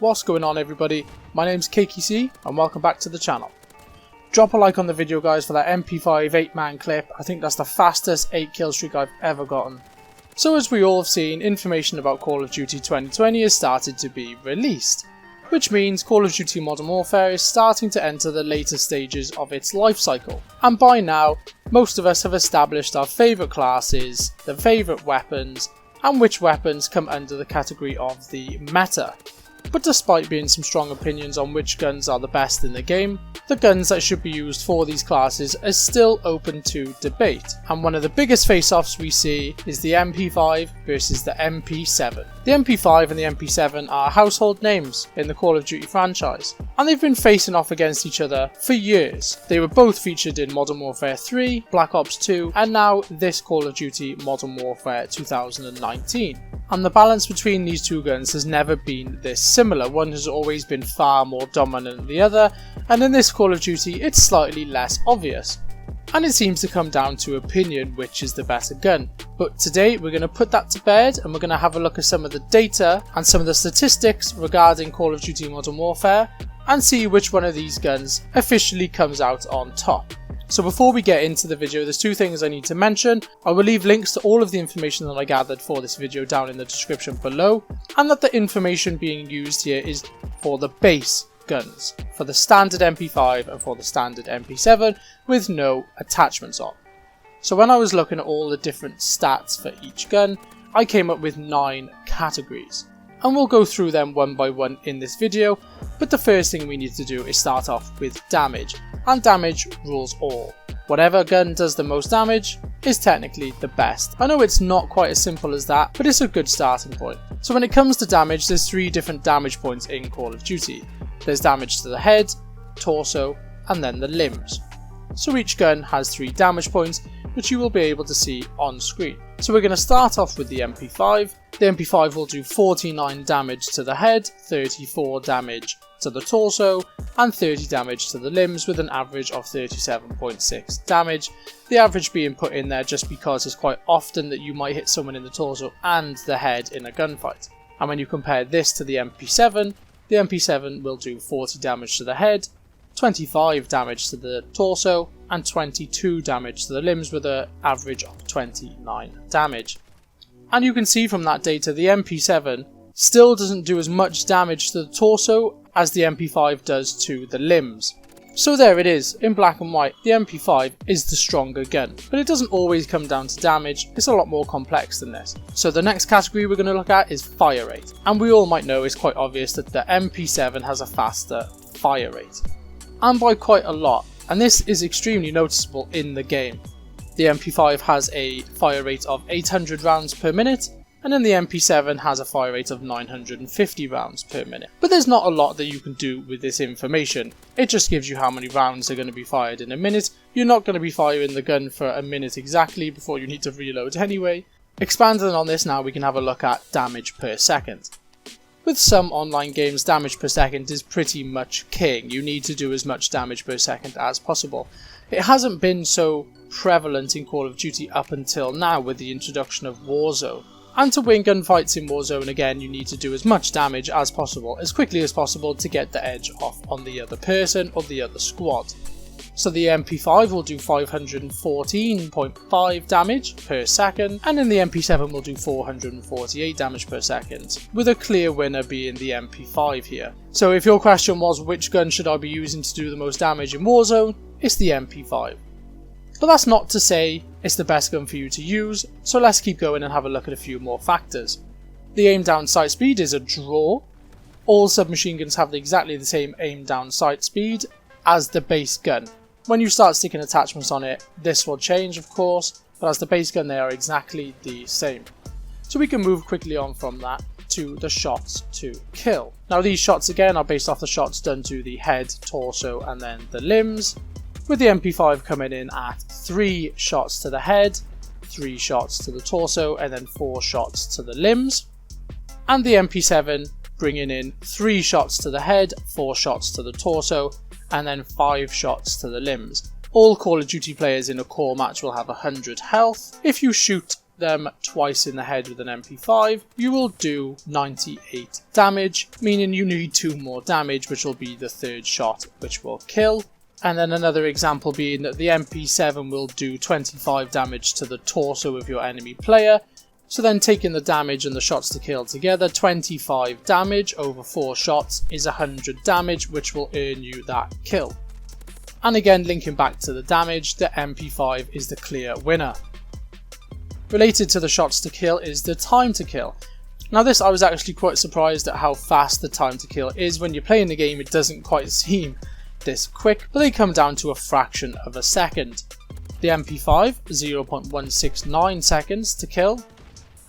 What's going on everybody, my name's CakeyC and welcome back to the channel. Drop a like on the video guys for that MP5 8-man clip. I think that's the fastest 8 kill streak I've ever gotten. So as we all have seen, information about Call of Duty 2020 has started to be released, which means Call of Duty Modern Warfare is starting to enter the later stages of its life cycle. And by now, most of us have established our favourite classes, the favourite weapons, and which weapons come under the category of the meta. But despite being some strong opinions on which guns are the best in the game, the guns that should be used for these classes are still open to debate, and one of the biggest face-offs we see is the MP5 versus the MP7. The MP5 and the MP7 are household names in the Call of Duty franchise, and they've been facing off against each other for years. They were both featured in Modern Warfare 3, Black Ops 2, and now this Call of Duty Modern Warfare 2019. And the balance between these two guns has never been this similar. One has always been far more dominant than the other, and in this Call of Duty it's slightly less obvious. And it seems to come down to opinion which is the better gun. But today we're going to put that to bed and we're going to have a look at some of the data and some of the statistics regarding Call of Duty Modern Warfare and see which one of these guns officially comes out on top. So before we get into the video, there's two things I need to mention. I will leave links to all of the information that I gathered for this video down in the description below, and that the information being used here is for the base guns, for the standard MP5 and for the standard MP7 with no attachments on. So when I was looking at all the different stats for each gun, I came up with 9 categories. And we'll go through them one by one in this video, but the first thing we need to do is start off with damage, and damage rules all. Whatever gun does the most damage is technically the best. I know it's not quite as simple as that, but it's a good starting point. So when it comes to damage, there's 3 different damage points in Call of Duty. There's damage to the head, torso, and then the limbs. So each gun has 3 damage points, which you will be able to see on screen. So we're going to start off with the MP5. The MP5 will do 49 damage to the head, 34 damage to the torso, and 30 damage to the limbs with an average of 37.6 damage. The average being put in there just because it's quite often that you might hit someone in the torso and the head in a gunfight. And when you compare this to the MP7 will do 40 damage to the head, 25 damage to the torso, and 22 damage to the limbs with an average of 29 damage. And you can see from that data the MP7 still doesn't do as much damage to the torso as the MP5 does to the limbs. So there it is, in black and white, the MP5 is the stronger gun. But it doesn't always come down to damage, it's a lot more complex than this. So the next category we're going to look at is fire rate. And we all might know it's quite obvious that the MP7 has a faster fire rate. And by quite a lot, and this is extremely noticeable in the game. The MP5 has a fire rate of 800 rounds per minute, and then the MP7 has a fire rate of 950 rounds per minute. But there's not a lot that you can do with this information. It just gives you how many rounds are going to be fired in a minute. You're not going to be firing the gun for a minute exactly before you need to reload anyway. Expanding on this now, we can have a look at damage per second. With some online games, damage per second is pretty much king. You need to do as much damage per second as possible. It hasn't been so prevalent in Call of Duty up until now with the introduction of WARZONE. And to win gunfights in WARZONE again, you need to do as much damage as possible, as quickly as possible to get the edge off on the other person or the other squad. So the MP5 will do 514.5 damage per second, and then the MP7 will do 448 damage per second, with a clear winner being the MP5 here. So if your question was which gun should I be using to do the most damage in WARZONE, it's the MP5. But that's not to say it's the best gun for you to use, so let's keep going and have a look at a few more factors. The aim down sight speed is a draw. All submachine guns have exactly the same aim down sight speed as the base gun. When you start sticking attachments on it, this will change of course, but as the base gun they are exactly the same. So we can move quickly on from that to the shots to kill. Now these shots again are based off the shots done to the head, torso and then the limbs, with the MP5 coming in at 3 shots to the head, 3 shots to the torso and then 4 shots to the limbs, and the MP7 bringing in 3 shots to the head, 4 shots to the torso and then 5 shots to the limbs. All Call of Duty players in a core match will have 100 health. If you shoot them twice in the head with an MP5, you will do 98 damage, meaning you need 2 more damage, which will be the 3rd shot, which will kill. And then another example being that the MP7 will do 25 damage to the torso of your enemy player. So then taking the damage and the shots to kill together, 25 damage over 4 shots is 100 damage, which will earn you that kill. And again, linking back to the damage, the MP5 is the clear winner. Related to the shots to kill is the time to kill. Now this, I was actually quite surprised at how fast the time to kill is. When you're playing the game, it doesn't quite seem this quick, but they come down to a fraction of a second. The MP5, 0.169 seconds to kill,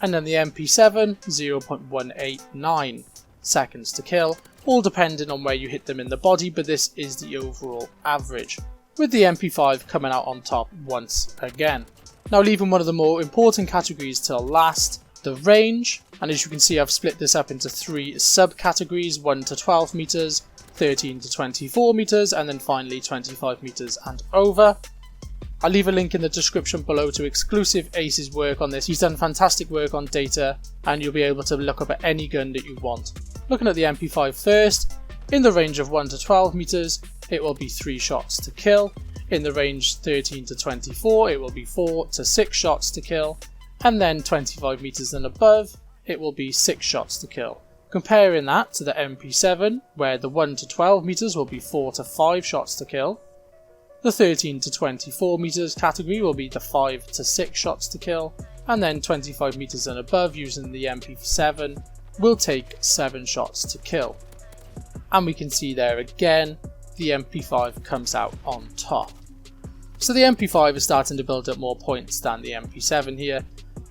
and then the MP7, 0.189 seconds to kill, all depending on where you hit them in the body, but this is the overall average, with the MP5 coming out on top once again. Now leaving one of the more important categories till last, the range, and as you can see I've split this up into 3 subcategories, 1 to 12 meters, 13 to 24 meters, and then finally 25 meters and over. I'll leave a link in the description below to exclusive Ace's work on this. He's done fantastic work on data, and you'll be able to look up at any gun that you want. Looking at the MP5 first, in the range of 1 to 12 meters, it will be 3 shots to kill. In the range 13 to 24, it will be 4 to 6 shots to kill. And then 25 meters and above, it will be 6 shots to kill. Comparing that to the MP7, where the 1 to 12 meters will be 4 to 5 shots to kill. The 13 to 24 meters category will be the 5 to 6 shots to kill, and then 25 meters and above using the MP7 will take 7 shots to kill. And we can see there again, the MP5 comes out on top. So the MP5 is starting to build up more points than the MP7 here.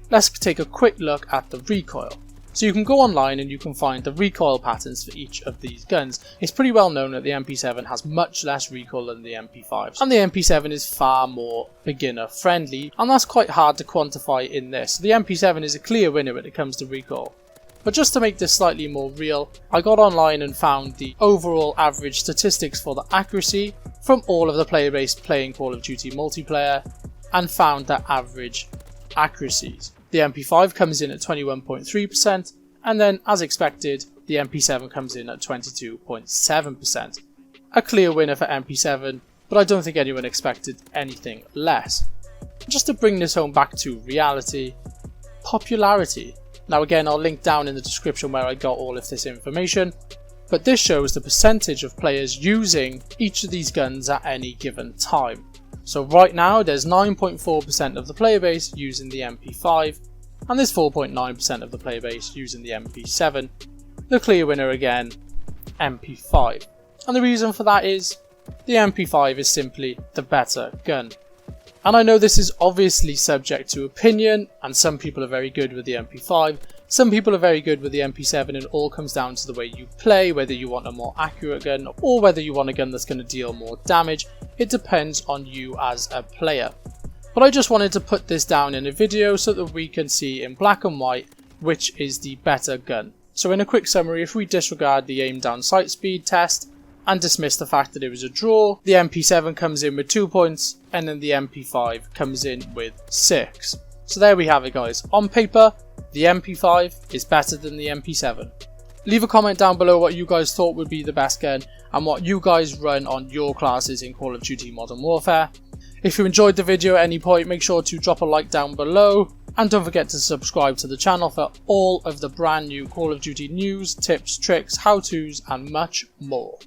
Let's take a quick look at the recoil. So you can go online and you can find the recoil patterns for each of these guns. It's pretty well known that the MP7 has much less recoil than the MP5, and the MP7 is far more beginner friendly, and that's quite hard to quantify in this. The MP7 is a clear winner when it comes to recoil. But just to make this slightly more real, I got online and found the overall average statistics for the accuracy from all of the player base playing Call of Duty multiplayer, and found their average accuracies. The MP5 comes in at 21.3%, and then, as expected, the MP7 comes in at 22.7%. A clear winner for MP7, but I don't think anyone expected anything less. Just to bring this home back to reality, popularity. Now again, I'll link down in the description where I got all of this information, but this shows the percentage of players using each of these guns at any given time. So right now there's 9.4% of the player base using the MP5, and there's 4.9% of the player base using the MP7. The clear winner again, MP5. And the reason for that is, the MP5 is simply the better gun. And I know this is obviously subject to opinion, and some people are very good with the MP5, some people are very good with the MP7, and it all comes down to the way you play, whether you want a more accurate gun or whether you want a gun that's going to deal more damage. It depends on you as a player. But I just wanted to put this down in a video so that we can see in black and white which is the better gun. So in a quick summary, if we disregard the aim down sight speed test and dismiss the fact that it was a draw, the MP7 comes in with 2 points, and then the MP5 comes in with 6. So there we have it, guys. On paper, the MP5 is better than the MP7. Leave a comment down below what you guys thought would be the best gun and what you guys run on your classes in Call of Duty Modern Warfare. If you enjoyed the video at any point, make sure to drop a like down below, and don't forget to subscribe to the channel for all of the brand new Call of Duty news, tips, tricks, how-tos and much more.